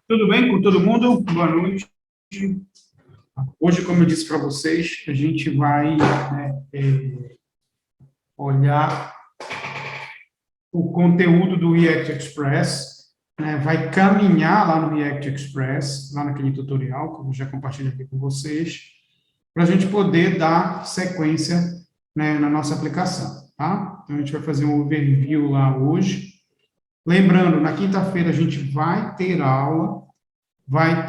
Tudo bem com todo mundo? Boa noite. Hoje, como eu disse para vocês, a gente vai olhar o conteúdo do React Express, né, vai caminhar lá no React Express, lá naquele tutorial, que eu já compartilhei aqui com vocês, para a gente poder dar sequência, né, na nossa aplicação, tá? Então, a gente vai fazer um overview lá hoje. Lembrando, na quinta-feira a gente vai ter aula, vai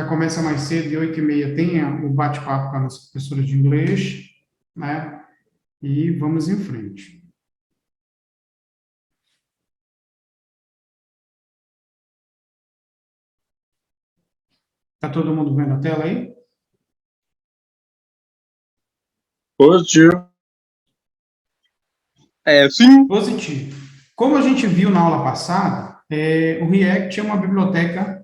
começar mais cedo, de 8h30 tem o bate-papo com a nossa professora de inglês, né? E vamos em frente. Tá todo mundo vendo a tela aí? Positivo. Sim. Positivo. Como a gente viu na aula passada, o React é uma biblioteca,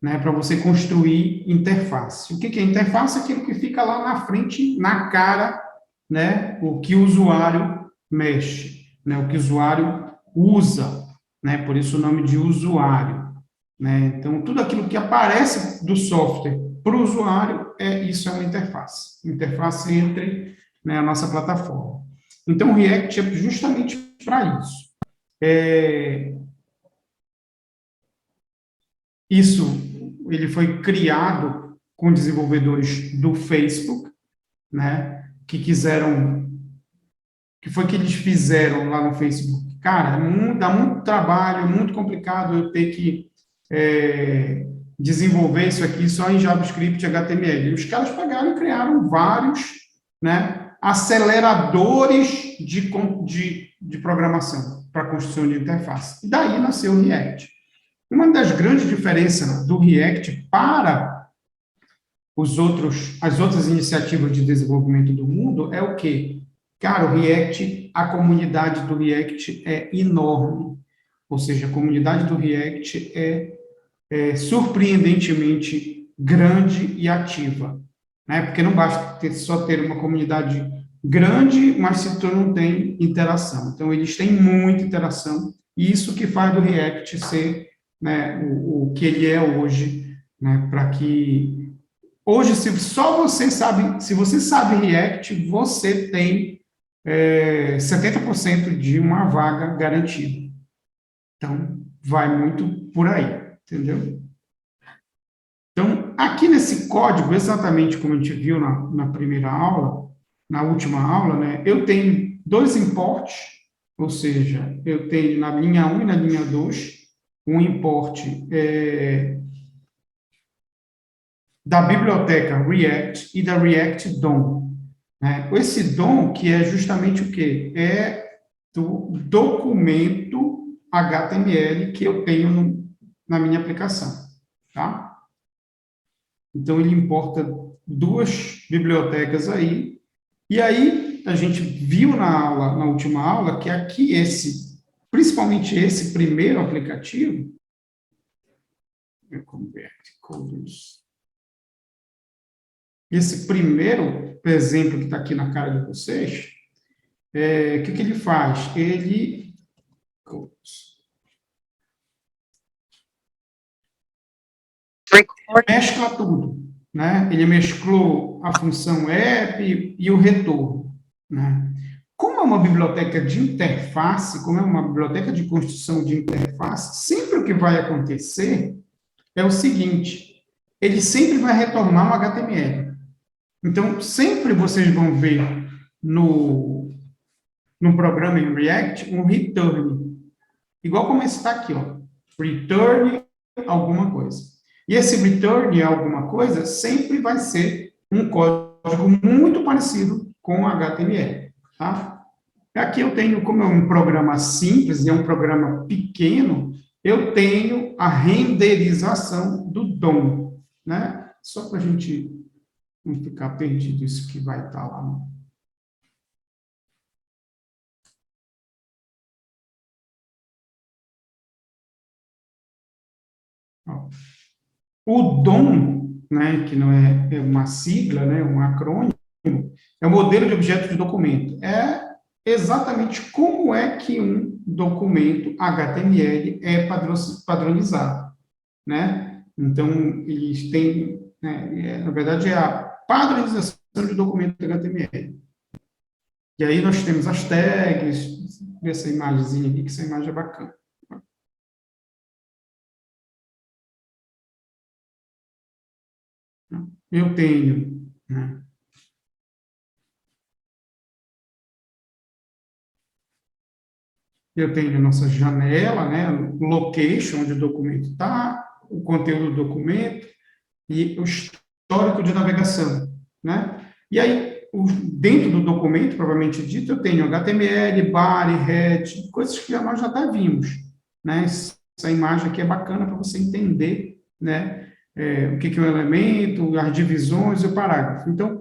né, para você construir interface. O que é interface? Aquilo que fica lá na frente, na cara, né, o que o usuário mexe, né, o que o usuário usa, né, por isso o nome de usuário, né. Então, tudo aquilo que aparece do software para o usuário, isso é uma interface entre, né, a nossa plataforma. Então, o React é justamente para isso. Isso, ele foi criado com desenvolvedores do Facebook, né, que foi que eles fizeram lá no Facebook? Cara, dá muito trabalho, é muito complicado eu ter que desenvolver isso aqui só em JavaScript e HTML. E os caras pegaram e criaram vários, né, aceleradores de programação para construção de interface. E daí nasceu o React. Uma das grandes diferenças do React para as outras iniciativas de desenvolvimento do mundo é o quê? Cara, o React, a comunidade do React é enorme. Ou seja, a comunidade do React é surpreendentemente grande e ativa. Né? Porque não basta só ter uma comunidade grande, mas se tu não tem interação. Então, eles têm muita interação, e isso que faz do React ser, né, o que ele é hoje, né, para que hoje, se você sabe React, você tem 70% de uma vaga garantida. Então, vai muito por aí, entendeu? Então, aqui nesse código, exatamente como a gente viu na primeira aula, na última aula, né, eu tenho dois imports, ou seja, eu tenho na linha 1 e na linha 2, um import da biblioteca React e da React DOM. Né? Esse DOM, que é justamente o quê? É do documento HTML que eu tenho na minha aplicação. Tá? Então, ele importa duas bibliotecas aí, e aí a gente viu na última aula, que aqui principalmente esse primeiro aplicativo, convert coders, esse primeiro exemplo que está aqui na cara de vocês, o que ele faz? Ele mescla tudo, né? Ele mesclou a função app e o retorno, né? Como é uma biblioteca de interface, como é uma biblioteca de construção de interface, sempre o que vai acontecer é o seguinte: ele sempre vai retornar um HTML. Então, sempre vocês vão ver no programa em React um return, igual como esse está aqui, ó, return alguma coisa. E esse return alguma coisa sempre vai ser um código muito parecido com HTML, tá? Aqui eu tenho, como é um programa simples, é um programa pequeno, eu tenho a renderização do DOM, né? Só para a gente não ficar perdido, isso que vai estar lá no... O DOM, né, que não é uma sigla, né, um acrônimo, é o modelo de objeto de documento. É exatamente como é que um documento HTML é padronizado. né? Então, eles têm, né, na verdade, é a padronização de documento HTML. E aí nós temos as tags, vê essa imagenzinha aqui, que essa imagem é bacana. Eu tenho, né, eu tenho a nossa janela, né, o location onde o documento está, o conteúdo do documento e o histórico de navegação, né? E aí, dentro do documento, provavelmente dito, eu tenho HTML, body, head, coisas que nós já até vimos, né? Essa imagem aqui é bacana para você entender, né? O que é um elemento, as divisões e o parágrafo. Então,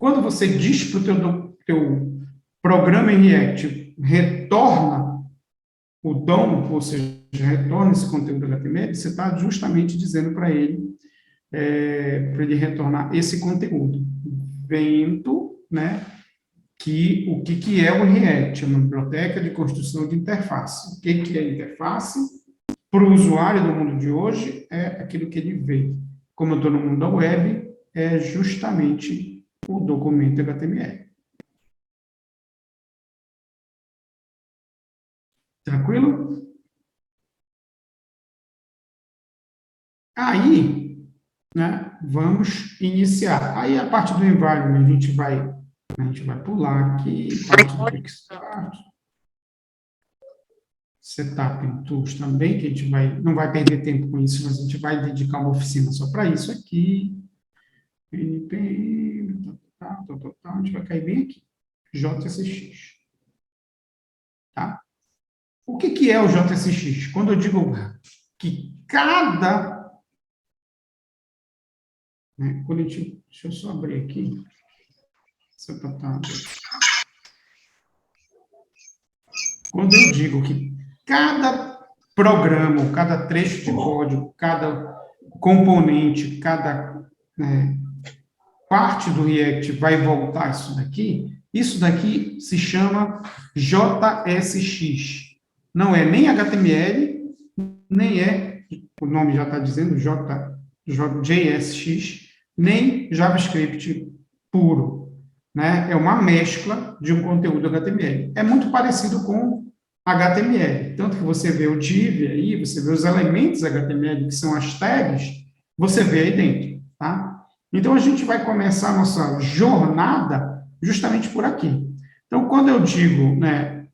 quando você diz para o teu programa em React, retorna o DOM, ou seja, retorna esse conteúdo HTML, você está justamente dizendo para ele retornar esse conteúdo, vendo, né, que o que é o React, é uma biblioteca de construção de interface. O que é interface? Para o usuário do mundo de hoje, é aquilo que ele vê. Como eu estou no mundo da web, é justamente o documento HTML. Tranquilo? Aí, né, vamos iniciar. Aí, a parte do environment, a gente vai pular aqui, parte do quick start, setup em tools também, que a gente não vai perder tempo com isso, mas a gente vai dedicar uma oficina só para isso aqui. NPM, a gente vai cair bem aqui. JSX. Tá? O que é o JSX? Quando eu digo que cada... Né, deixa eu só abrir aqui. Quando eu digo que cada programa, cada trecho de código, cada componente, cada, né, parte do React vai voltar isso daqui se chama JSX. Não é nem HTML, nem é, o nome já está dizendo, JSX, nem JavaScript puro. Né? É uma mescla de um conteúdo HTML. É muito parecido com HTML. Tanto que você vê o div aí, você vê os elementos HTML, que são as tags, você vê aí dentro. Tá? Então, a gente vai começar a nossa jornada justamente por aqui. Então, quando eu digo, né,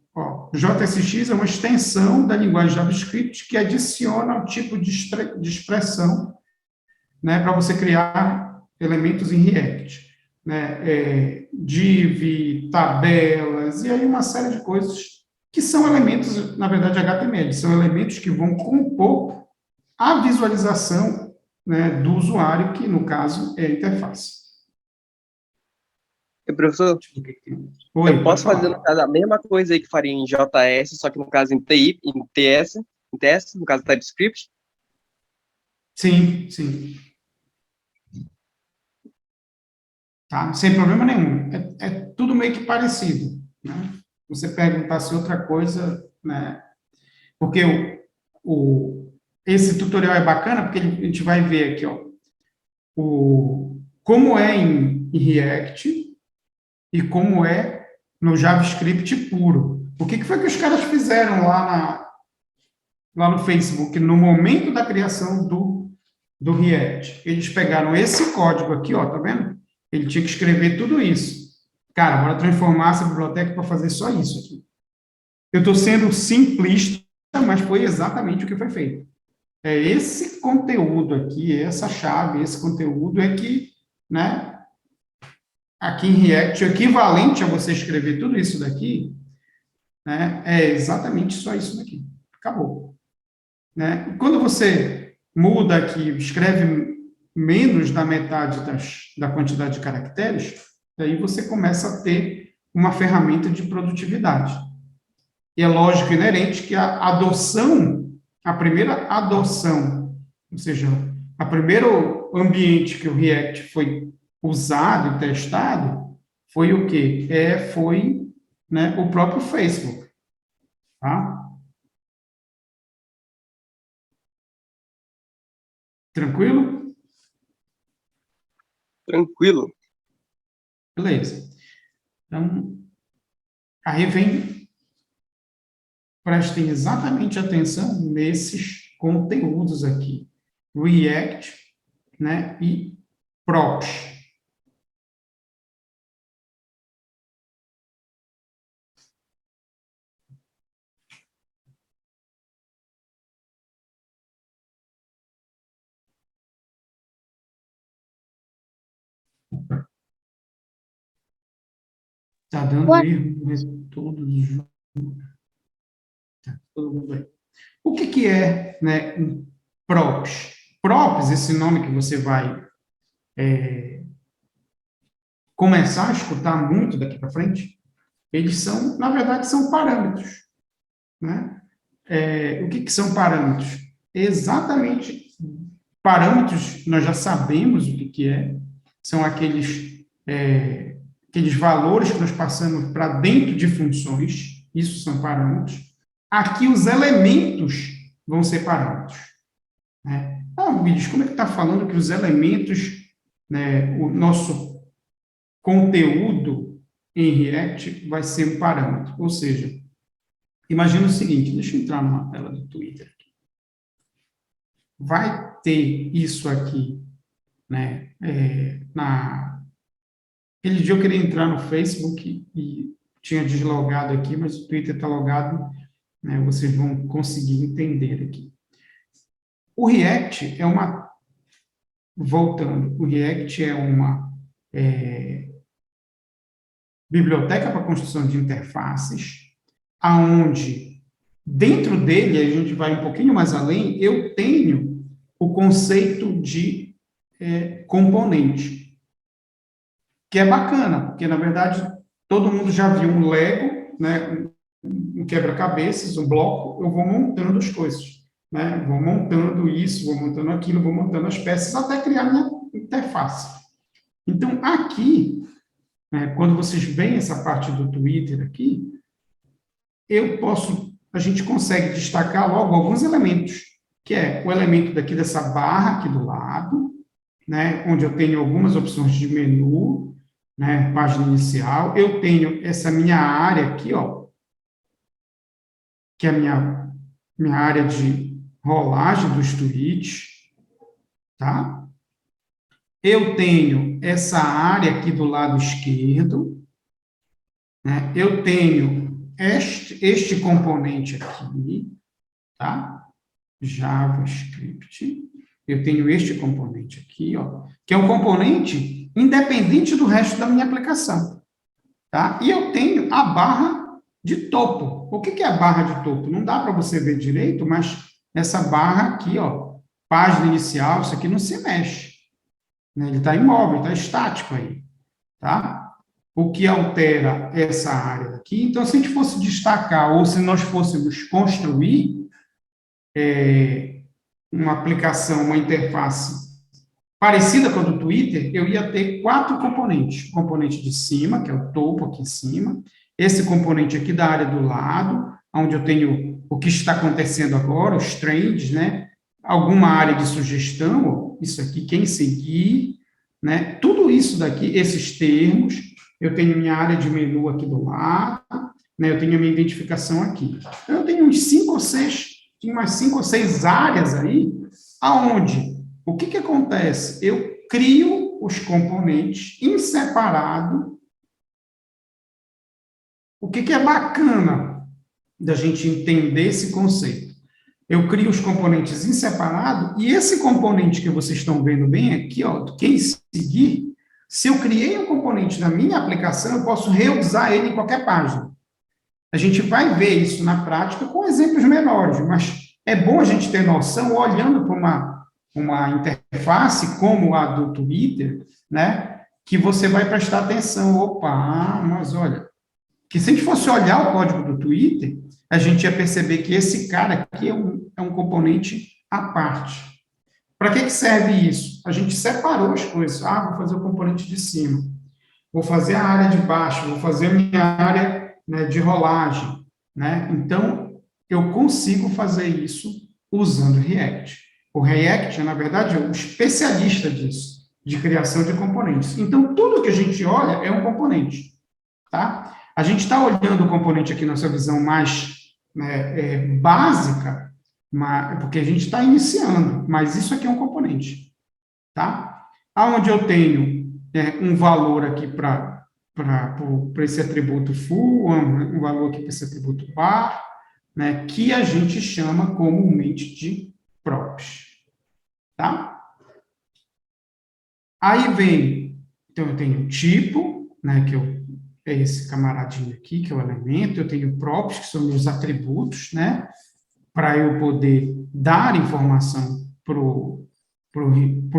JSX é uma extensão da linguagem JavaScript que adiciona o tipo de expressão, né, para você criar elementos em React. Né, div, tabelas, e aí uma série de coisas que são elementos, na verdade, HTML, são elementos que vão compor a visualização, né, do usuário, que, no caso, é a interface. E, professor, Oi, eu posso fazer, no caso, a mesma coisa aí que faria em JS, só que no caso em TS, no caso TypeScript? Sim, sim. Tá? Sem problema nenhum. É tudo meio que parecido. Né? Você perguntasse outra coisa, né? Porque esse tutorial é bacana, porque a gente vai ver aqui, ó, como é em React e como é no JavaScript puro. O que foi que os caras fizeram lá no Facebook, no momento da criação do React? Eles pegaram esse código aqui, ó, tá vendo? Ele tinha que escrever tudo isso. Cara, bora transformar essa biblioteca para fazer só isso aqui. Eu estou sendo simplista, mas foi exatamente o que foi feito. É esse conteúdo aqui, essa chave, esse conteúdo é que, né, aqui em React, o equivalente a você escrever tudo isso daqui, né, é exatamente só isso daqui. Acabou. Né? Quando você muda aqui, escreve menos da metade da quantidade de caracteres, aí você começa a ter uma ferramenta de produtividade. E é lógico inerente que a primeira adoção, ou seja, a primeiro ambiente que o React foi usado e testado, foi o quê? Foi, né, o próprio Facebook. Tá? Tranquilo? Tranquilo. Beleza. Então, aí prestem exatamente atenção nesses conteúdos aqui. React, né, e props. Está dando erro, mas todo mundo aí. O que é, né, um props? Props, esse nome que você vai começar a escutar muito daqui para frente, eles são, na verdade, são parâmetros, né? O que são parâmetros? Exatamente, parâmetros, nós já sabemos o que é, são aqueles valores que nós passamos para dentro de funções, isso são parâmetros. Aqui os elementos vão ser parâmetros, né? Me diz, como é que está falando que os elementos, né, o nosso conteúdo em React vai ser um parâmetro? Ou seja, imagina o seguinte, deixa eu entrar numa tela do Twitter. Vai ter isso aqui, né? Aquele dia eu queria entrar no Facebook e tinha deslogado aqui, mas o Twitter está logado, né? Vocês vão conseguir entender aqui. O React é uma... Voltando, o React é uma biblioteca para construção de interfaces, aonde dentro dele, a gente vai um pouquinho mais além, eu tenho o conceito de componente, que é bacana, porque, na verdade, todo mundo já viu um Lego, né, um quebra-cabeças, um bloco, eu vou montando as coisas, né, vou montando isso, vou montando aquilo, vou montando as peças, até criar minha interface. Então, aqui, né, quando vocês veem essa parte do Twitter aqui, a gente consegue destacar logo alguns elementos, que é o elemento daqui dessa barra aqui do lado, né, onde eu tenho algumas opções de menu, né, página inicial, eu tenho essa minha área aqui, ó, que é a minha área de rolagem dos tweets, tá? Eu tenho essa área aqui do lado esquerdo, né? Eu tenho este componente aqui, tá? JavaScript. Eu tenho este componente aqui, ó, que é um componente independente do resto da minha aplicação, tá? E eu tenho a barra de topo. O que é a barra de topo? Não dá para você ver direito, mas essa barra aqui, ó, página inicial, isso aqui não se mexe, né? Ele está imóvel, está estático aí, tá? O que altera essa área aqui. Então, se a gente fosse destacar, ou se nós fôssemos construir uma aplicação, uma interface parecida com a do Twitter, eu ia ter 4 componentes. O componente de cima, que é o topo aqui em cima, esse componente aqui da área do lado, onde eu tenho o que está acontecendo agora, os trends, né? Alguma área de sugestão, isso aqui, quem seguir, né? Tudo isso daqui, esses termos, eu tenho minha área de menu aqui do lado, né? Eu tenho a minha identificação aqui. Então, eu tenho uns 5 ou 6, tinha umas 5 ou 6 áreas aí, aonde, o que acontece? Eu crio os componentes em separado. O que é bacana da gente entender esse conceito? Eu crio os componentes em separado, e esse componente que vocês estão vendo bem aqui, ó, quem seguir, se eu criei um componente na minha aplicação, eu posso reusar ele em qualquer página. A gente vai ver isso na prática com exemplos menores, mas é bom a gente ter noção, olhando para uma interface como a do Twitter, né, que você vai prestar atenção. Opa, mas olha, que se a gente fosse olhar o código do Twitter, a gente ia perceber que esse cara aqui é um componente à parte. Para que serve isso? A gente separou as coisas. Vou fazer o componente de cima, vou fazer a área de baixo, vou fazer a minha área, né, de rolagem, né? Então, eu consigo fazer isso usando React. O React é, na verdade, o especialista disso, de criação de componentes. Então, tudo que a gente olha é um componente, tá? A gente está olhando o componente aqui nessa visão mais, né, básica, porque a gente está iniciando, mas isso aqui é um componente, tá? Aonde eu tenho um valor aqui para esse atributo full, um valor aqui para esse atributo bar, né, que a gente chama comumente de props, tá? Aí vem, então eu tenho o tipo, né, é esse camaradinho aqui, que é o elemento, eu tenho props, que são meus atributos, né, para eu poder dar informação pro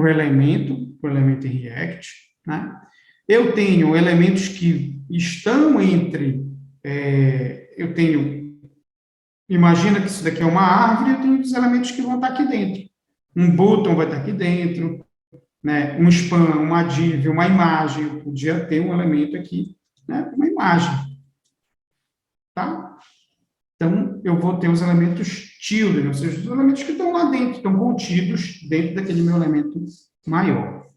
elemento em React, né? Eu tenho elementos que estão entre, imagina que isso daqui é uma árvore, eu tenho os elementos que vão estar aqui dentro. Um button vai estar aqui dentro, né? Um span, uma div, uma imagem, eu podia ter um elemento aqui, né? Uma imagem, tá? Então, eu vou ter os elementos children, ou seja, os elementos que estão lá dentro, estão contidos dentro daquele meu elemento maior.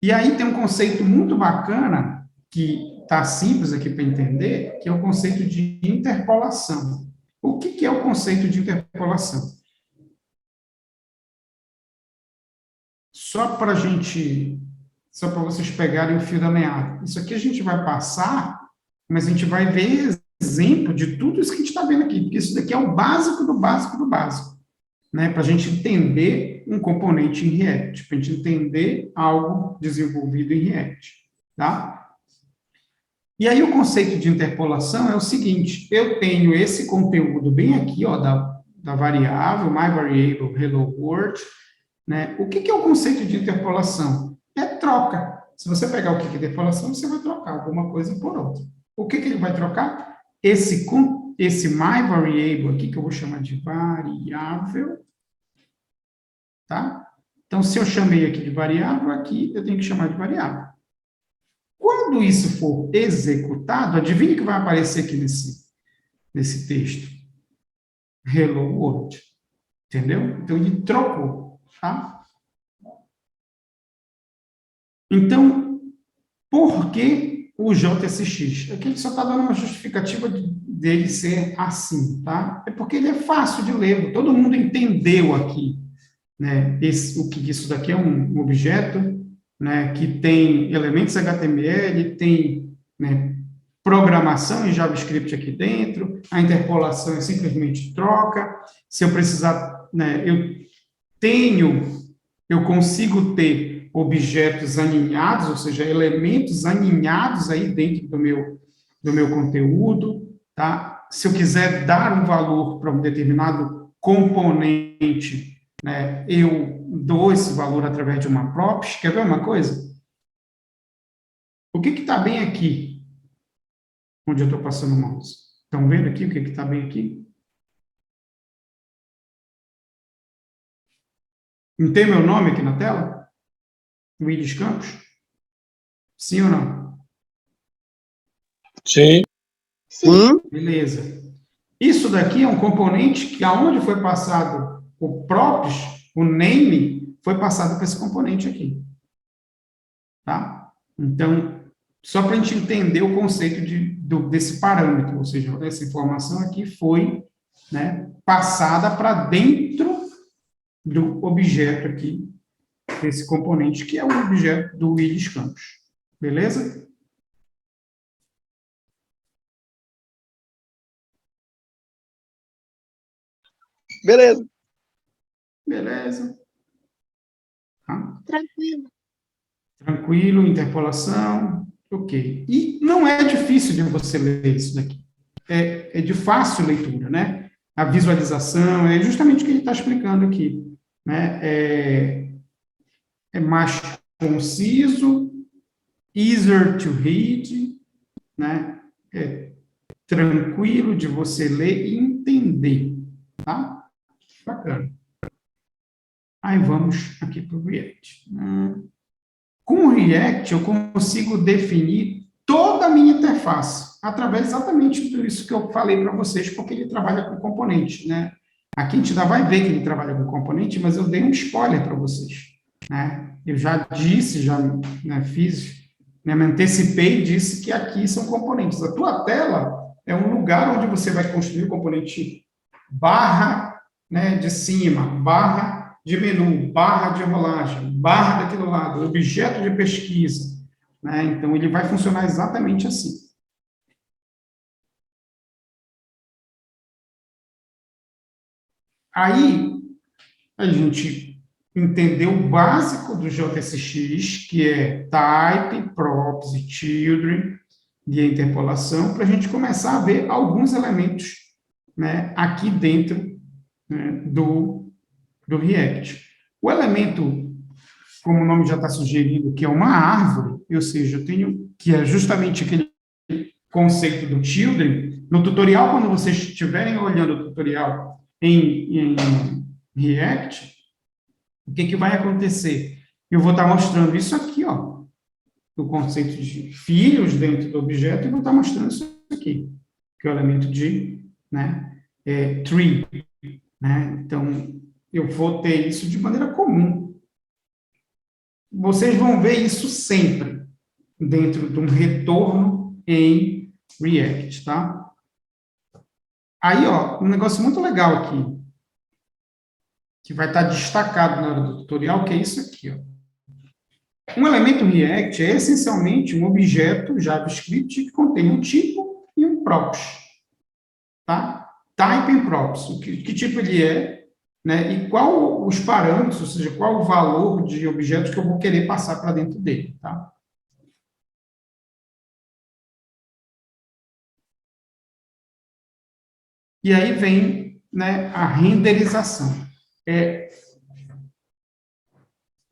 E aí tem um conceito muito bacana, que está simples aqui para entender, que é o conceito de interpolação. O que é o conceito de interpolação? Só para vocês pegarem o fio da meada. Isso aqui a gente vai passar, mas a gente vai ver exemplo de tudo isso que a gente está vendo aqui, porque isso daqui é o básico do básico do básico, né? Para a gente entender um componente em React, para a gente entender algo desenvolvido em React, tá? E aí o conceito de interpolação é o seguinte: eu tenho esse conteúdo bem aqui, ó, da variável, myVariable hello world, né? O que é o conceito de interpolação? É troca. Se você pegar o que é interpolação, você vai trocar alguma coisa por outra. O que ele vai trocar? Esse myVariable aqui, que eu vou chamar de variável, tá? Então, se eu chamei aqui de variável, aqui eu tenho que chamar de variável. Quando isso for executado, adivinha o que vai aparecer aqui nesse texto? Hello world. Entendeu? Então, ele trocou, tá? Então, por que o JSX? Aqui ele só está dando uma justificativa dele ser assim, tá? É porque ele é fácil de ler, todo mundo entendeu aqui, né? O que isso daqui é um objeto, né? Que tem elementos HTML, tem, né, programação em JavaScript aqui dentro, a interpolação é simplesmente troca. Se eu precisar, né, eu consigo ter objetos aninhados, ou seja, elementos aninhados aí dentro do meu conteúdo, tá? Se eu quiser dar um valor para um determinado componente, né, eu dou esse valor através de uma props. Quer ver uma coisa? O que está bem aqui, onde eu estou passando o mouse? Estão vendo aqui o que está bem aqui? Não tem meu nome aqui na tela? Willis Campos? Sim ou não? Sim. Sim. Beleza. Isso daqui é um componente que, aonde foi passado o props, o name, foi passado para esse componente aqui. Tá? Então, só para a gente entender o conceito desse parâmetro, ou seja, essa informação aqui foi, né, passada para dentro do objeto aqui, desse componente, que é o objeto do Willis Campos. Beleza? Beleza. Beleza. Tá? Tranquilo. Tranquilo, interpolação, ok. E não é difícil de você ler isso daqui. É de fácil leitura, né? A visualização é justamente o que ele está explicando aqui, né? É mais conciso, easier to read, né? É tranquilo de você ler e entender, tá? Bacana. Aí vamos aqui para o React. Com o React, eu consigo definir toda a minha interface, através exatamente disso que eu falei para vocês, porque ele trabalha com componentes, né? Aqui a gente ainda vai ver que ele trabalha com componente, mas eu dei um spoiler para vocês, né? Eu já disse, já, né, fiz, né, me antecipei e disse que aqui são componentes. A tua tela é um lugar onde você vai construir o componente barra, né, de cima, barra de menu, barra de rolagem, barra daquele lado, objeto de pesquisa, né? Então, ele vai funcionar exatamente assim. Aí, a gente entendeu o básico do JSX, que é type, props e children, de interpolação, para a gente começar a ver alguns elementos, né, aqui dentro, né, do React. O elemento, como o nome já está sugerindo, que é uma árvore, ou seja, eu tenho, que é justamente aquele conceito do children. No tutorial, quando vocês estiverem olhando o tutorial em React, o que vai acontecer? Eu vou estar mostrando isso aqui, ó, o conceito de filhos dentro do objeto, e vou estar mostrando isso aqui, que é o elemento de, né, tree, né? Então, eu vou ter isso de maneira comum. Vocês vão ver isso sempre dentro de um retorno em React, tá? Aí, ó, um negócio muito legal aqui, que vai estar destacado na hora do tutorial, que é isso aqui, ó. Um elemento React é essencialmente um objeto JavaScript que contém um tipo e um props, tá? Type and props, que tipo ele é, né? E qual os parâmetros, ou seja, qual o valor de objetos que eu vou querer passar para dentro dele, tá? E aí vem, né, a renderização.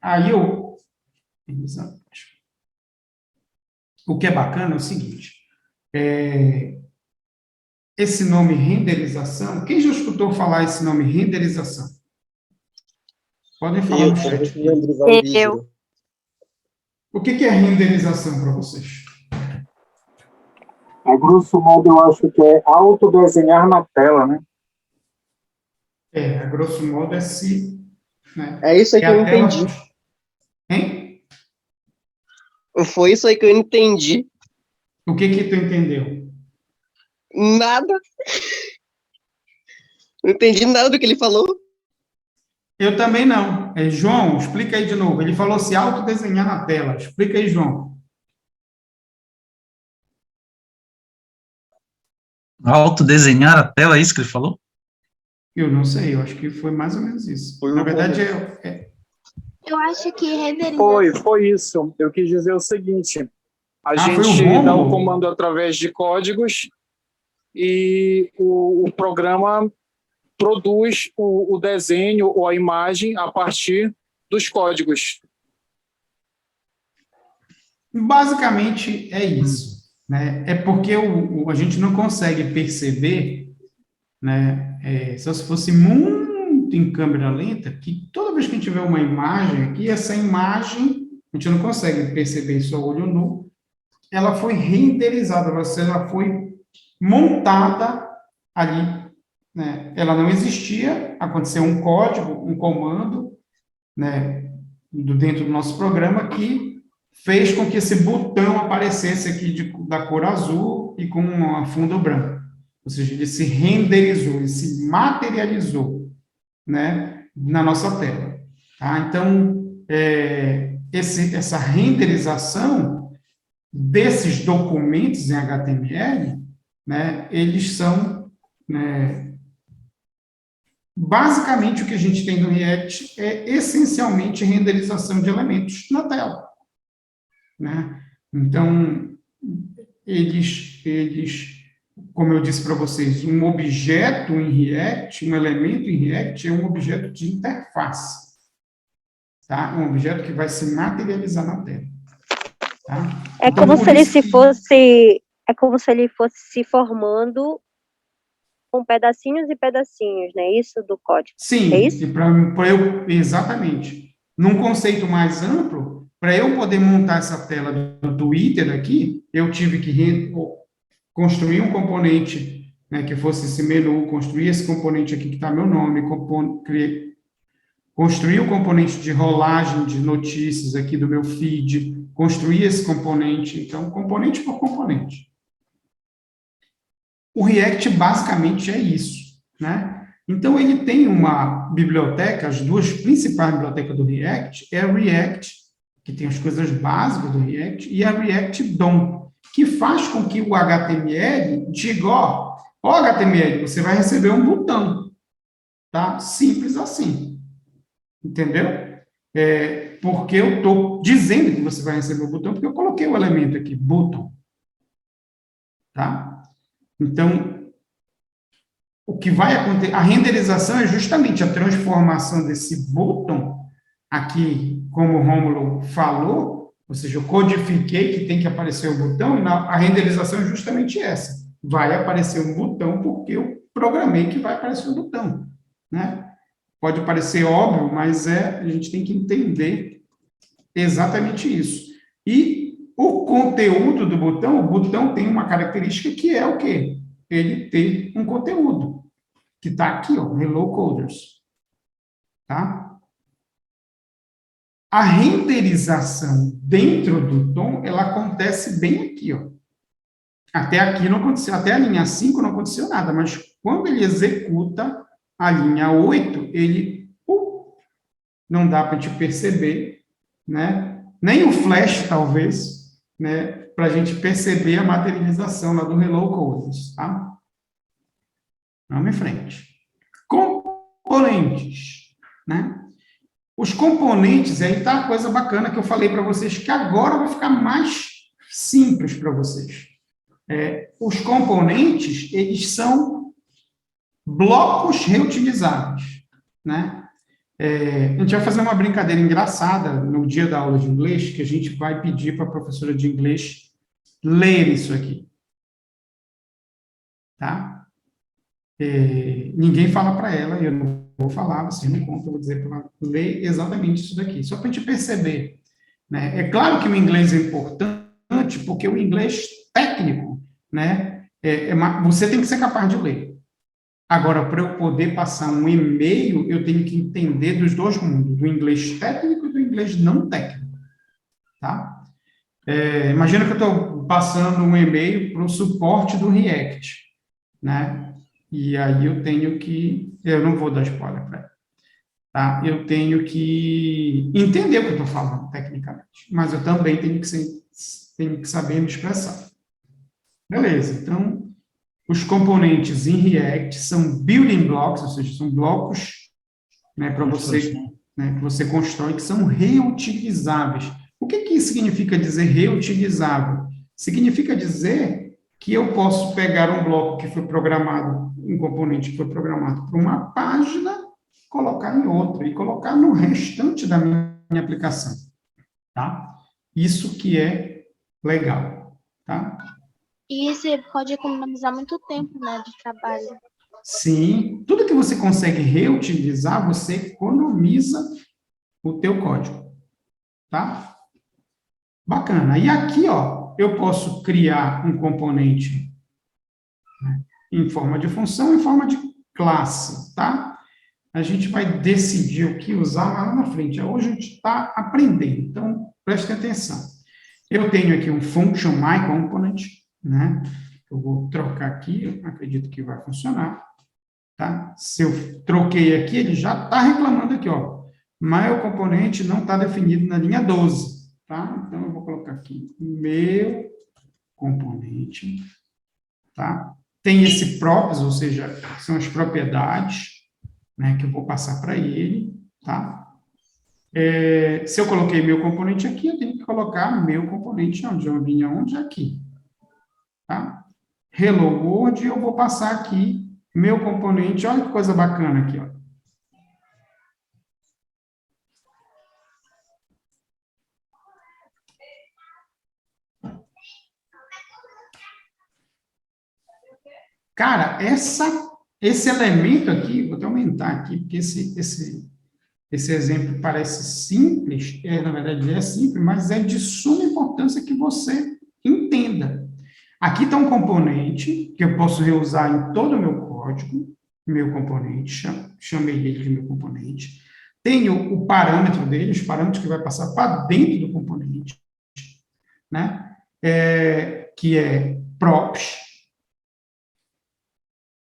Aí eu... O que é bacana é o seguinte, esse nome renderização, quem já escutou falar esse nome renderização? Podem falar no chat. Eu. O que é renderização para vocês? A grosso modo, eu acho que é autodesenhar na tela, né? A grosso modo é se... Né, É isso aí que eu entendi. Hein? Foi isso aí que eu entendi. O que tu entendeu? Nada. Não entendi nada do que ele falou. Eu também não. João, explica aí de novo. Ele falou se autodesenhar na tela. Explica aí, João. Autodesenhar a tela, é isso que ele falou? Eu não sei, eu acho que foi mais ou menos isso. Foi Na o verdade, Eu acho que renderização. Foi isso. Eu quis dizer o seguinte: a foi o gente Rômulo? dá o comando através de códigos e o programa produz o desenho ou a imagem a partir dos códigos. Basicamente é isso, né? É porque a gente não consegue perceber, né? Só se fosse muito em câmera lenta, que toda vez que a gente vê uma imagem aqui, essa imagem, a gente não consegue perceber isso a olho nu, ela foi renderizada, ela foi montada ali, né? Ela não existia, aconteceu um código, um comando, né, dentro do nosso programa que fez com que esse botão aparecesse aqui da cor azul e com um fundo branco. Ou seja, ele se renderizou, ele se materializou, né, na nossa tela. Tá? Então, essa renderização desses documentos em HTML, né, eles são, né, basicamente o que a gente tem no React é essencialmente renderização de elementos na tela, né? Então, eles, como eu disse para vocês, um objeto em React, um elemento em React é um objeto de interface, tá? Um objeto que vai se materializar na tela. Tá? É Então, como por se ele isso é como se ele fosse se formando com pedacinhos e pedacinhos, né? Isso do código. Sim, É isso? exatamente. Num conceito mais amplo, para eu poder montar essa tela do Twitter aqui, eu tive que construir um componente né, que fosse esse menu, construir esse componente aqui que está meu nome, construir o componente de rolagem de notícias aqui do meu feed, construir esse componente, então, componente por componente. O React, basicamente, é isso, né? Então, ele tem uma biblioteca, as duas principais bibliotecas do React, é a React, que tem as coisas básicas do React, e a React DOM, que faz com que o HTML diga, ó, HTML, você vai receber um botão, tá? Simples assim, entendeu? Porque eu estou dizendo que você vai receber o botão, porque eu coloquei o elemento aqui, button, tá? Então, o que vai acontecer, a renderização é justamente a transformação desse botão, aqui, como o Rômulo falou, ou seja, eu codifiquei que tem que aparecer o botão, e a renderização é justamente essa. Vai aparecer um botão porque eu programei que vai aparecer um botão, né? Pode parecer óbvio, mas a gente tem que entender exatamente isso. E o conteúdo do botão, o botão tem uma característica que é o quê? Ele tem um conteúdo, que está aqui, ó, Hello Coders. Tá? A renderização dentro do DOM, ela acontece bem aqui, ó. Até aqui não aconteceu, até a linha 5 não aconteceu nada, mas quando ele executa a linha 8, ele não dá para a gente perceber, né? Nem o Flash, talvez, né? Para a gente perceber a materialização lá do Hello Coders, tá? Vamos em frente. Componentes, né? Os componentes, aí está a coisa bacana que eu falei para vocês, que agora vai ficar mais simples para vocês. Os componentes, eles são blocos reutilizáveis, né? A gente vai fazer uma brincadeira engraçada no dia da aula de inglês, que a gente vai pedir para a professora de inglês ler isso aqui. Tá? Ninguém fala para ela, eu não vou falar, vocês não contam, eu vou dizer para ela ler exatamente isso daqui, só para a gente perceber. Né? É claro que o inglês é importante, porque o inglês técnico, né, você tem que ser capaz de ler. Agora, para eu poder passar um e-mail, eu tenho que entender dos dois mundos, do inglês técnico e do inglês não técnico. Tá? Imagina que eu estou passando um e-mail para o suporte do React, né? E aí eu tenho que... Eu não vou dar spoiler para ela. Tá? Eu tenho que entender o que eu estou falando, tecnicamente. Mas eu também tenho que saber me expressar. Beleza, então... Os componentes em React são building blocks, ou seja, são blocos, né, para você, né, que você constrói, que são reutilizáveis. O que isso significa dizer reutilizável? Significa dizer que eu posso pegar um bloco que foi programado, um componente que foi programado para uma página, colocar em outra, e colocar no restante da minha aplicação. Tá? Isso que é legal. Tá? E você pode economizar muito tempo, né, de trabalho. Sim, tudo que você consegue reutilizar, você economiza o teu código, tá? Bacana. E aqui, ó, eu posso criar um componente, né, em forma de função, em forma de classe, tá? A gente vai decidir o que usar lá na frente. Hoje a gente está aprendendo, então preste atenção. Eu tenho aqui um function myComponent, né? Eu vou trocar aqui, eu acredito que vai funcionar, tá? Se eu troquei aqui, ele já está reclamando aqui, ó. Meu componente não está definido na linha 12, tá? Então, eu vou colocar aqui, meu componente, tá? Tem esse props, ou seja, são as propriedades, né, que eu vou passar para ele, tá? Se eu coloquei meu componente aqui, eu tenho que colocar meu componente onde? Onde? Aqui. Tá? Hello World, eu vou passar aqui meu componente, olha que coisa bacana aqui, ó. Cara, esse elemento aqui, vou até aumentar aqui, porque esse exemplo parece simples, na verdade ele é simples, mas é de suma importância que você entenda. Aqui está um componente que eu posso reusar em todo o meu código, meu componente, chamei ele de meu componente. Tenho o parâmetro dele, os parâmetros que vai passar para dentro do componente, né? Que é props.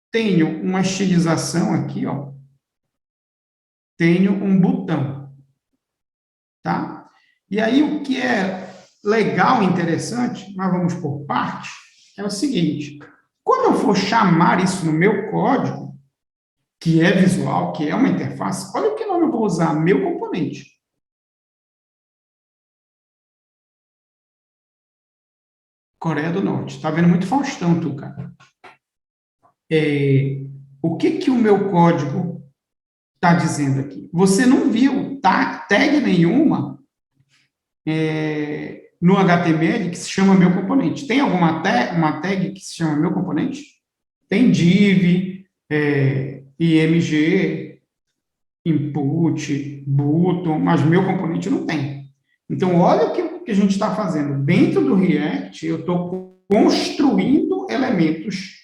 Tenho uma estilização aqui, ó. Tenho um botão, tá? E aí, o que é legal e interessante, mas vamos por parte, é o seguinte: quando eu for chamar isso no meu código, que é visual, que é uma interface, olha o que nome eu vou usar, meu componente. Coreia do Norte. Tá vendo muito Faustão, tu, cara. O que o meu código está dizendo aqui? Você não viu tag nenhuma no HTML que se chama meu componente. Tem alguma uma tag que se chama meu componente? Tem div, img, input, button, mas meu componente não tem. Então, olha o que a gente está fazendo. Dentro do React, eu estou construindo elementos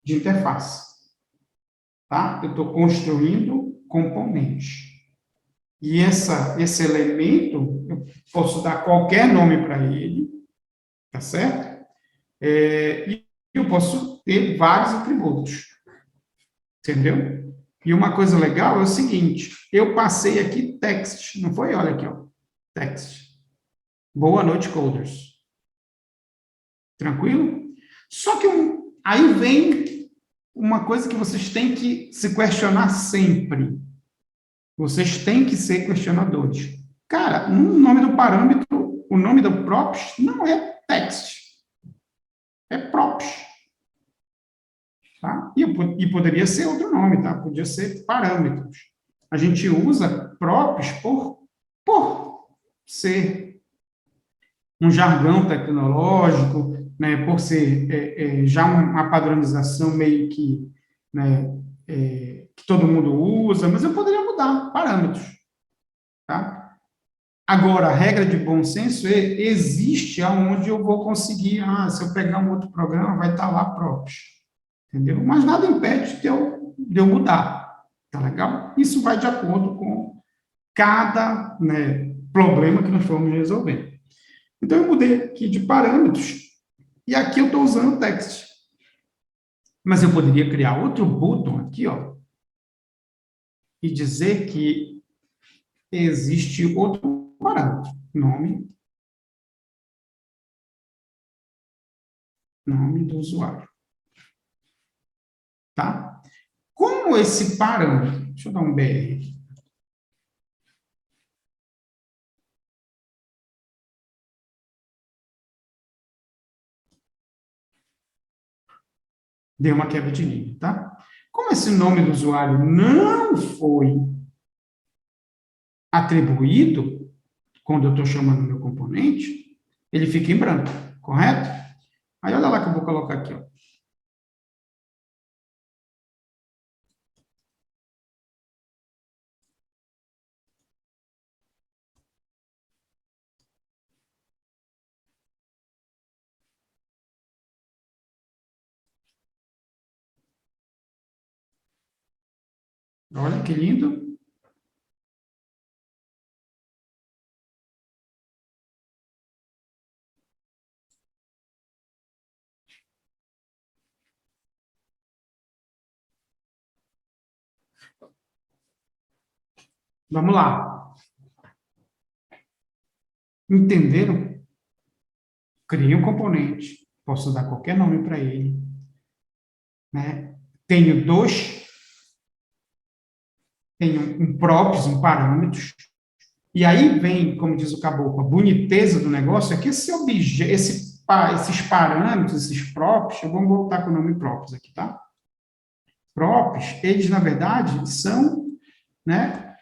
de interface. Tá? Eu estou construindo componentes. E esse elemento, eu posso dar qualquer nome para ele, tá certo? E eu posso ter vários atributos. Entendeu? E uma coisa legal é o seguinte, eu passei aqui text, não foi? Olha aqui, ó, text. Boa noite, coders. Tranquilo? Só que aí vem uma coisa que vocês têm que se questionar sempre. Vocês têm que ser questionadores. Cara, o nome do parâmetro, o nome do props não é text. É props. Tá? E poderia ser outro nome, tá? Podia ser parâmetros. A gente usa props por ser um jargão tecnológico, né? Por ser já uma padronização meio que, né? Que todo mundo usa, mas eu poderia mudar parâmetros. Tá? Agora, a regra de bom senso existe aonde eu vou conseguir, se eu pegar um outro programa, vai estar lá props. Entendeu? Mas nada impede de eu mudar. Tá legal? Isso vai de acordo com cada, né, problema que nós formos resolver. Então, eu mudei aqui de parâmetros e aqui eu estou usando o text. Mas eu poderia criar outro button aqui, ó, e dizer que existe outro parâmetro. Nome do usuário. Tá? Como esse parâmetro, deixa eu dar um BR aqui. Deu uma quebra de linha, tá? Como esse nome do usuário não foi atribuído, quando eu estou chamando meu componente, ele fica em branco, correto? Aí olha lá que eu vou colocar aqui, ó. Olha que lindo. Vamos lá. Entenderam? Criei um componente, posso dar qualquer nome para ele, né? Tenho um props, um parâmetros, e aí vem, como diz o caboclo, a boniteza do negócio é que esses parâmetros, esses props, vamos voltar com o nome props aqui, tá? Props, eles, na verdade, são, né,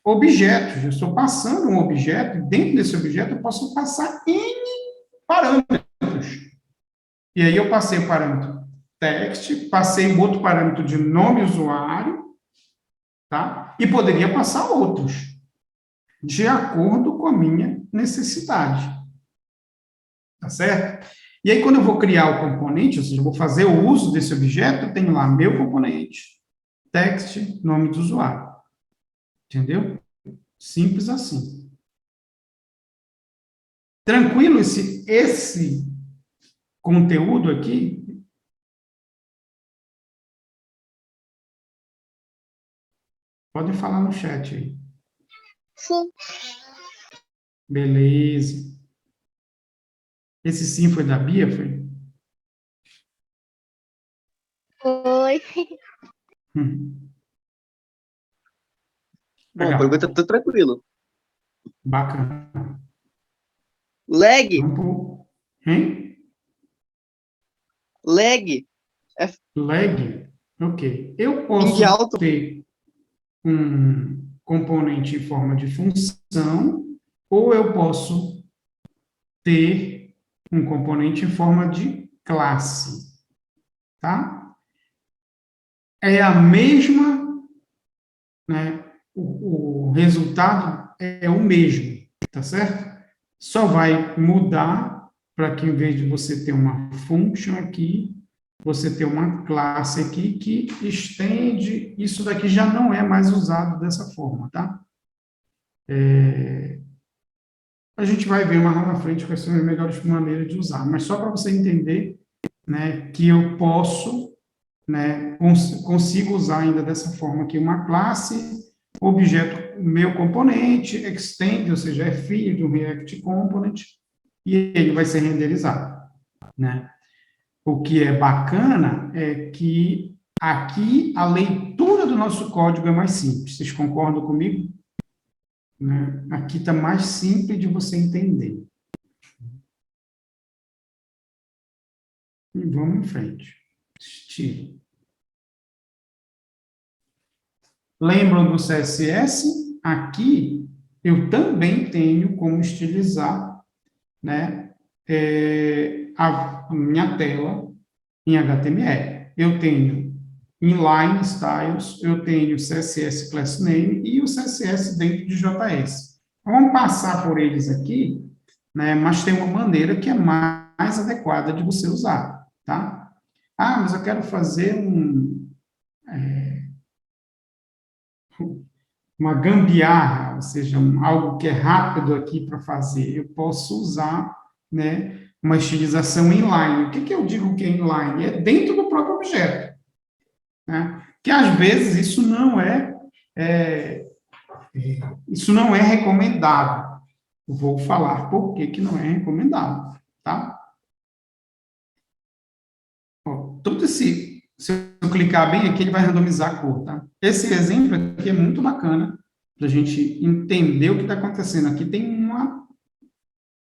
objetos. Eu estou passando um objeto, e dentro desse objeto eu posso passar N parâmetros. E aí eu passei o parâmetro text, passei um outro parâmetro de nome usuário, tá? E poderia passar outros, de acordo com a minha necessidade. Tá certo? E aí, quando eu vou criar o componente, ou seja, eu vou fazer o uso desse objeto, eu tenho lá meu componente, text, nome do usuário. Entendeu? Simples assim. Tranquilo esse conteúdo aqui? Pode falar no chat aí. Sim. Beleza. Esse sim foi da Bia, foi? Foi. Hum, Bom, legal. por enquanto tá tudo tranquilo. Bacana. Lag, Vamos pro... Hein? lag, Lag? Ok. Eu ping posso alto. ter um componente em forma de função, ou eu posso ter um componente em forma de classe, tá? É a mesma, né? O resultado é o mesmo, tá certo? Só vai mudar para que, em vez de você ter uma function aqui, você ter uma classe aqui que estende, isso daqui já não é mais usado dessa forma, tá? A gente vai ver mais lá na frente quais são as melhores maneiras de usar, mas só para você entender, né, que eu posso, né, consigo usar ainda dessa forma aqui uma classe, objeto meu componente, extend, ou seja, é filho do React Component, e ele vai ser renderizado, né? O que é bacana é que aqui a leitura do nosso código é mais simples. Vocês concordam comigo? Né? Aqui está mais simples de você entender. E vamos em frente. Estilo. Lembram do CSS? Aqui eu também tenho como estilizar, né, a minha tela em HTML. Eu tenho inline styles, eu tenho CSS class name e o CSS dentro de JS. Vamos passar por eles aqui, né, mas tem uma maneira que é mais adequada de você usar, tá? Ah, mas eu quero fazer uma gambiarra, ou seja, algo que é rápido aqui para fazer. Eu posso usar, né, uma estilização inline. O que que eu digo que é inline? É dentro do próprio objeto, né? Que às vezes isso não é recomendável. Eu vou falar por que que não é recomendável, tá? Ó, se eu clicar bem aqui, ele vai randomizar a cor, tá? Esse exemplo aqui é muito bacana para a gente entender o que está acontecendo. Aqui tem uma,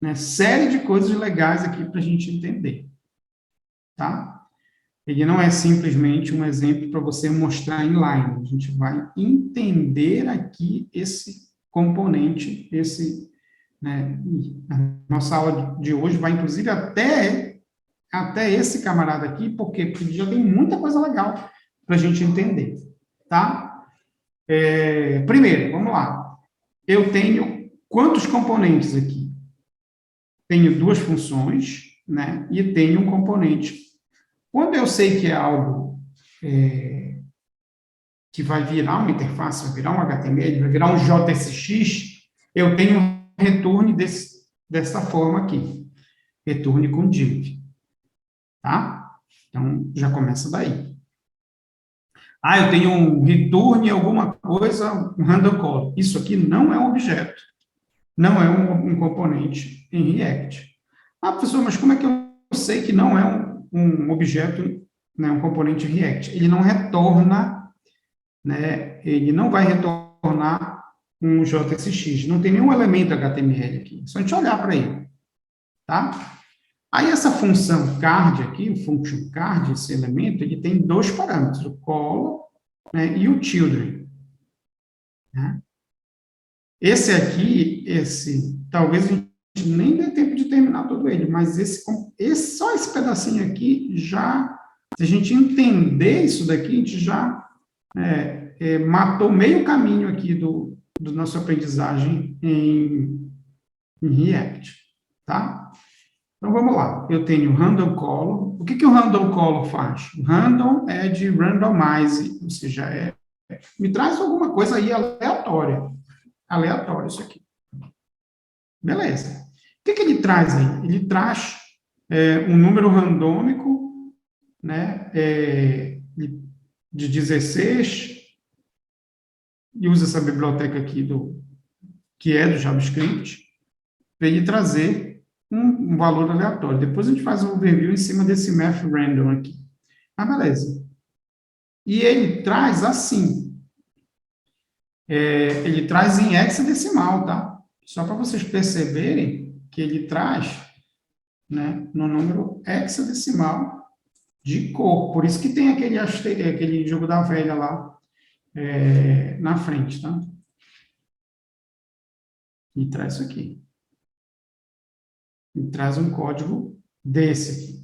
né, série de coisas legais aqui para a gente entender, tá? Ele não é simplesmente um exemplo para você mostrar inline. A gente vai entender aqui esse componente, né, a nossa aula de hoje vai, inclusive, até esse camarada aqui, porque já tem muita coisa legal para a gente entender, tá? Primeiro, vamos lá. Eu tenho quantos componentes aqui? Tenho duas funções, né, e tenho um componente. Quando eu sei que é algo que vai virar uma interface, vai virar um HTML, vai virar um JSX, eu tenho um return dessa forma aqui. Return com div. Tá? Então, já começa daí. Ah, eu tenho um return alguma coisa, um random call. Isso aqui não é um objeto. Não é um componente em React. Ah, professor, mas como é que eu sei que não é um objeto, né, um componente React? Ele não retorna, né, ele não vai retornar um JSX, não tem nenhum elemento HTML aqui, só a gente olhar para ele, tá? Aí essa função card aqui, o function card, esse elemento, ele tem dois parâmetros, o color, né, e o children, né? Esse aqui, talvez a gente nem dê tempo de terminar todo ele, mas só esse pedacinho aqui já, se a gente entender isso daqui, a gente já matou meio caminho aqui do nossa aprendizagem em React, tá? Então, vamos lá. Eu tenho random column. O que o random column faz? O random é de randomize, ou seja, me traz alguma coisa aí aleatória. Aleatório isso aqui. Beleza. O que ele traz aí? Ele traz um número randômico, né, de 16, e usa essa biblioteca aqui, que é do JavaScript, para ele trazer um valor aleatório. Depois a gente faz um overview em cima desse math random aqui. Ah, beleza. E ele traz assim. Ele traz em hexadecimal, tá? Só para vocês perceberem que ele traz, né, no número hexadecimal de cor. Por isso que tem aquele jogo da velha lá na frente, tá? E traz isso aqui. E traz um código desse aqui.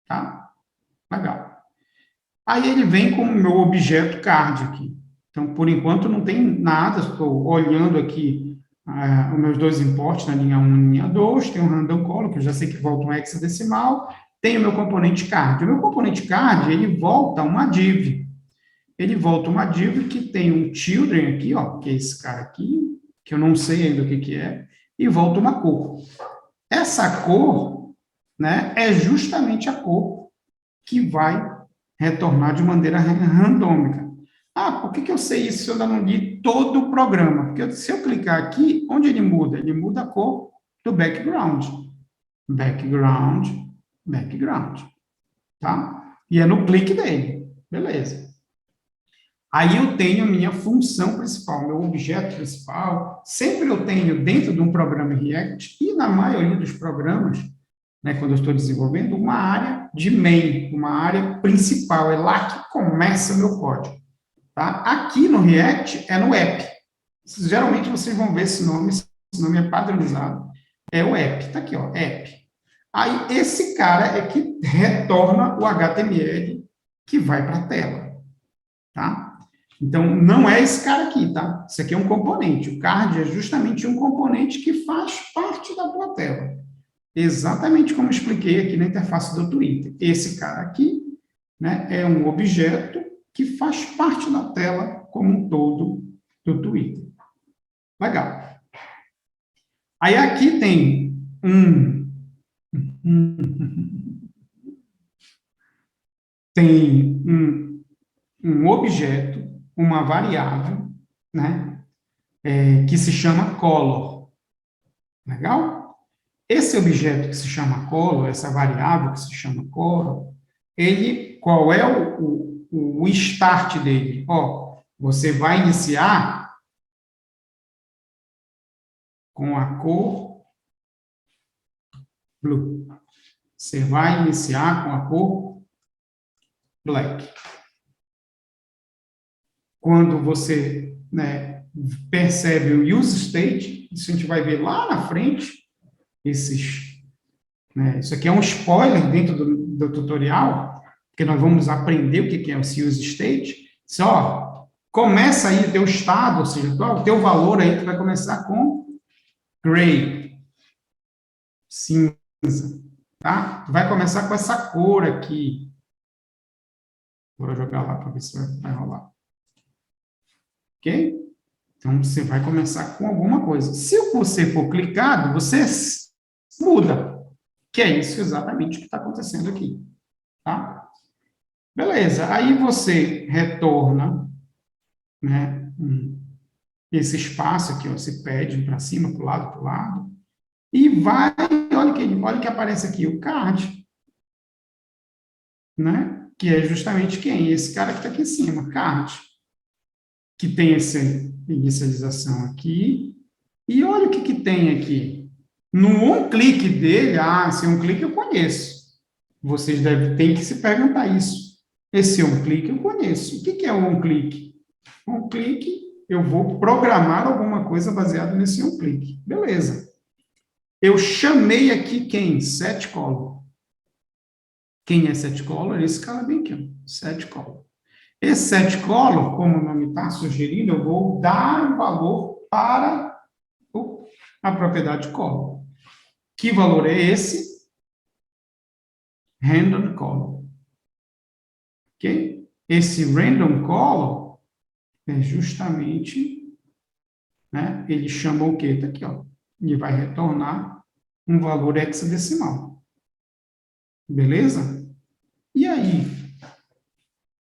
Tá? Legal. Aí ele vem com o meu objeto card aqui. Então, por enquanto, não tem nada. Estou olhando aqui os meus dois imports na linha 1 e linha 2. Tem um random column, que eu já sei que volta um hexadecimal. Tem o meu componente card. O meu componente card, ele volta uma div. Ele volta uma div que tem um children aqui, ó, que é esse cara aqui, que eu não sei ainda o que é, e volta uma cor. Essa cor, né, é justamente a cor que vai retornar de maneira randômica. Ah, por que eu sei isso se eu ainda não li todo o programa? Porque se eu clicar aqui, onde ele muda? Ele muda a cor do background. Background, background. Tá? E é no clique dele. Beleza. Aí eu tenho a minha função principal, meu objeto principal. Sempre eu tenho dentro de um programa React, e na maioria dos programas, né, quando eu estou desenvolvendo, uma área de main, uma área principal. É lá que começa o meu código. Tá? Aqui no React é no app. Geralmente vocês vão ver esse nome é padronizado. É o app. Está aqui, ó, app. Aí esse cara é que retorna o HTML que vai para a tela. Tá? Então, não é esse cara aqui, tá? Isso aqui é um componente. O card é justamente um componente que faz parte da tua tela. Exatamente como eu expliquei aqui na interface do Twitter. Esse cara aqui, né, é um objeto que faz parte da tela como um todo do Twitter. Legal. Aí aqui tem um objeto, uma variável, né, que se chama color. Legal? Esse objeto que se chama color, essa variável que se chama color, qual é o start dele? Ó, você vai iniciar com a cor blue. Você vai iniciar com a cor black. Quando você, né, percebe o use state, isso a gente vai ver lá na frente, isso aqui é um spoiler dentro do tutorial, porque nós vamos aprender o que é o use state. Só começa aí o teu estado, ou seja, o teu valor aí que vai começar com gray, cinza, tá? Vai começar com essa cor aqui. Vou jogar lá para ver se vai rolar. Ok? Então, você vai começar com alguma coisa. Se você for clicado, você muda. Que é isso exatamente que está acontecendo aqui. Tá? Beleza. Aí você retorna, né, esse espaço aqui, ó, você pede para cima, para o lado, e vai, olha que aparece aqui, o card, né, que é justamente quem? Esse cara que está aqui em cima, card, que tem essa inicialização aqui, e olha o que tem aqui. No on-click dele, esse on-click eu conheço. Vocês ter que se perguntar isso. Esse on-click eu conheço. O que é o on-click? On-click, eu vou programar alguma coisa baseada nesse on-click. Beleza. Eu chamei aqui quem? setColor. Quem é setColor? Esse cara bem aqui, ó. setColor. Esse setColor, como o nome está sugerindo, eu vou dar um valor para a propriedade color. Que valor é esse? random color. Ok? Esse random color é justamente, né, ele chama o quê? Tá aqui, ó. Ele vai retornar um valor hexadecimal. Beleza? E aí,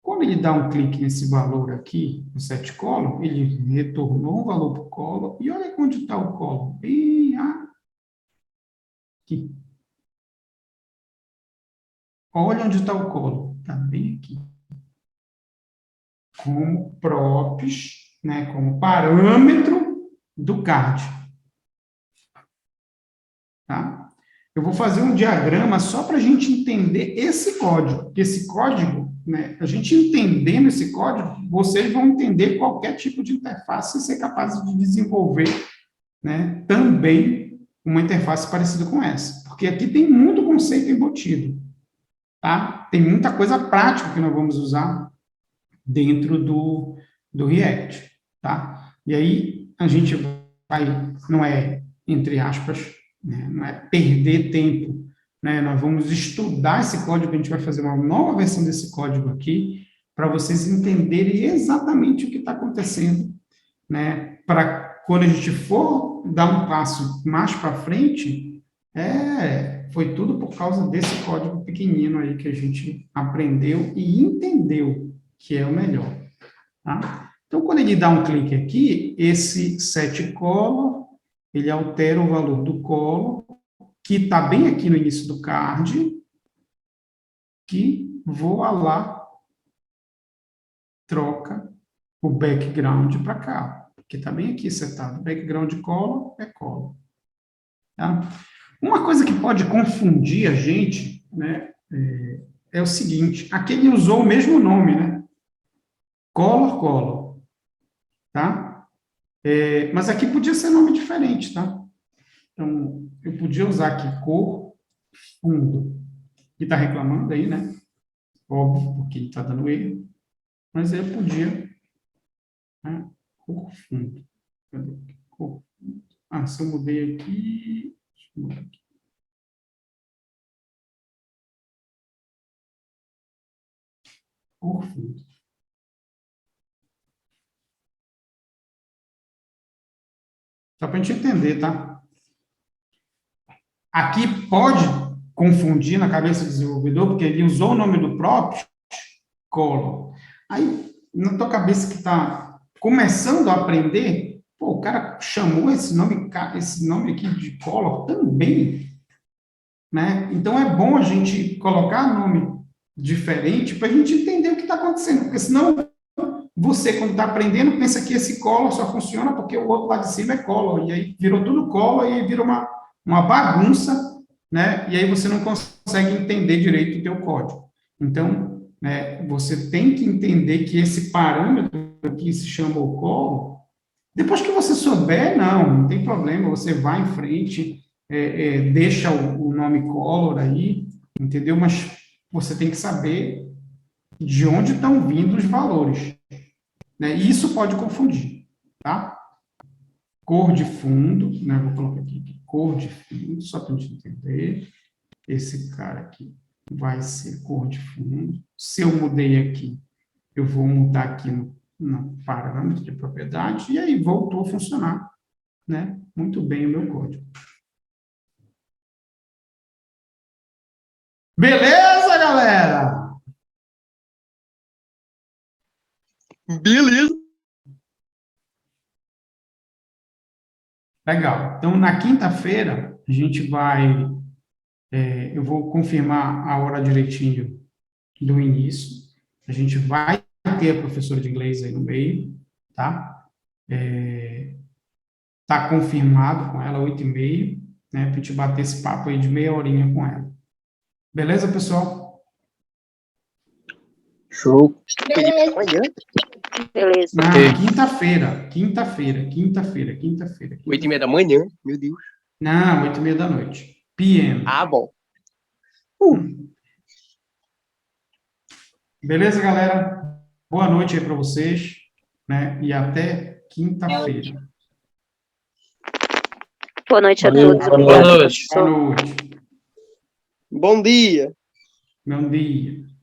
quando ele dá um clique nesse valor aqui, no set color, ele retornou um valor para o color. E olha onde está o color. Bem aqui. Olha onde está o color. Está bem aqui. Como props, né, como parâmetro do card. Tá? Eu vou fazer um diagrama só para a gente entender esse código. Porque esse código, né, a gente entendendo esse código, vocês vão entender qualquer tipo de interface e ser capazes de desenvolver, né, também uma interface parecida com essa. Porque aqui tem muito conceito embutido. Tá? Tem muita coisa prática que nós vamos usar dentro do React. Tá? E aí a gente vai, não é, entre aspas, né, não é perder tempo, né? Nós vamos estudar esse código, a gente vai fazer uma nova versão desse código aqui, para vocês entenderem exatamente o que está acontecendo, né? Para quando a gente for dar um passo mais para frente, foi tudo por causa desse código pequenino aí que a gente aprendeu e entendeu que é o melhor. Tá? Então, quando ele dá um clique aqui, esse set color, ele altera o valor do color, que está bem aqui no início do card, que voa lá, troca o background para cá, que está bem aqui setado. Background color é color. Tá? Uma coisa que pode confundir a gente, né, é o seguinte, aqui ele usou o mesmo nome, né? Color, tá? Mas aqui podia ser nome diferente, tá? Então, eu podia usar aqui cor, fundo. E está reclamando aí, né? Óbvio, porque ele está dando erro. Mas eu podia, né? Cor, fundo. Cadê? Cor, fundo. Se eu mudei aqui... Deixa eu mudar aqui. Cor, fundo. Só para a gente entender, tá? Aqui pode confundir na cabeça do desenvolvedor, porque ele usou o nome do próprio color. Aí, na tua cabeça que está começando a aprender, pô, o cara chamou esse nome aqui de color também, né? Então, é bom a gente colocar nome diferente para a gente entender o que está acontecendo, porque senão você, quando está aprendendo, pensa que esse color só funciona porque o outro lá de cima é color, e aí virou tudo color e vira uma bagunça, né? E aí você não consegue entender direito o teu código. Então, né, você tem que entender que esse parâmetro aqui se chama o color. Depois que você souber, não tem problema, você vai em frente, deixa o nome color aí, entendeu? Mas você tem que saber de onde estão vindo os valores, né? E isso pode confundir, tá? Cor de fundo, né? Vou colocar aqui, cor de fundo, só para a gente entender. Esse cara aqui vai ser cor de fundo. Se eu mudei aqui, eu vou mudar aqui no parâmetro de propriedade, e aí voltou a funcionar, né? Muito bem o meu código. Beleza, galera? Beleza. Legal. Então, na quinta-feira, a gente vai... eu vou confirmar a hora direitinho do início. A gente vai ter a professora de inglês aí no meio, tá? Tá confirmado com ela, 8h30, né? Para a gente bater esse papo aí de meia horinha com ela. Beleza, pessoal? Show. Beleza. Amanhã, Beleza. Na Ok. quinta-feira. 8h30 da manhã, meu Deus. Não, 8h30 da noite. PM. Ah, bom. Beleza, galera? Boa noite aí para vocês, né? E até quinta-feira. Boa noite a Valeu, todos. boa Obrigada, noite. Boa professor. noite. Bom dia. Bom dia.